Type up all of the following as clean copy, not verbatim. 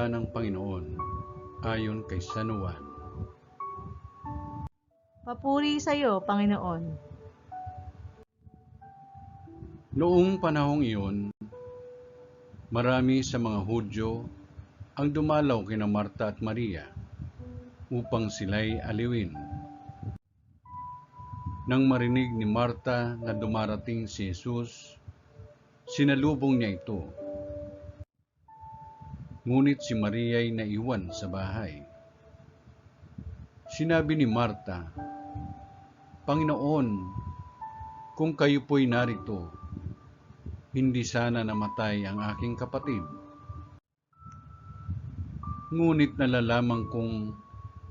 balita ng Panginoon ayon kay San Juan. Papuri sa iyo, Panginoon. Noong panahong iyon, marami sa mga Hudyo ang dumalaw kina Marta at Maria upang sila'y aliwin. Nang marinig ni Marta na dumarating si Jesus, sinalubong niya ito. Ngunit si Maria ay naiwan sa bahay. Sinabi ni Marta, "Panginoon, kung kayo po'y narito, hindi sana namatay ang aking kapatid. Ngunit nalalaman kong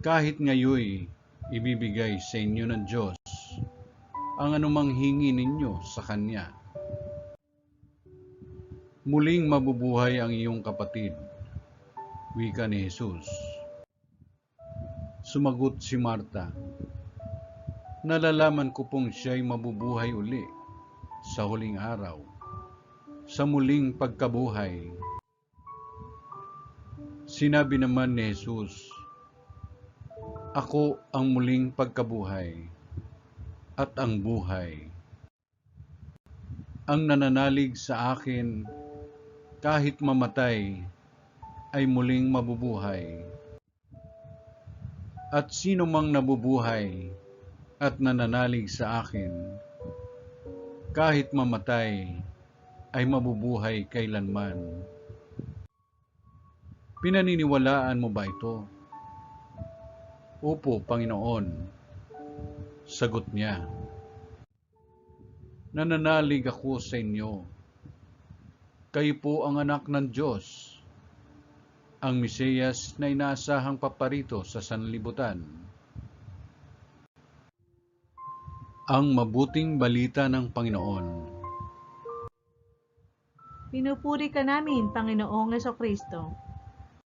kahit ngayoy ibibigay sa inyo ng Diyos ang anumang hingi ninyo sa Kanya. Muling mabubuhay ang iyong kapatid," wika ni Jesus. Sumagot si Marta, "Nalalaman ko pong siya'y mabubuhay uli sa huling araw, sa muling pagkabuhay." Sinabi naman ni Jesus, "Ako ang muling pagkabuhay at ang buhay. Ang nananalig sa akin kahit mamatay ay muling mabubuhay. At sino mang nabubuhay at nananalig sa akin, kahit mamatay ay mabubuhay kailanman." Pinaniniwalaan mo ba ito? "Opo, Panginoon," sagot niya. "Nananalig ako sa inyo. Kayo po ang anak ng Diyos, ang Mesiyas na inaasahang paparito sa sanlibutan." Ang mabuting balita ng Panginoon. Pinupuri ka namin, Panginoong Jesucristo.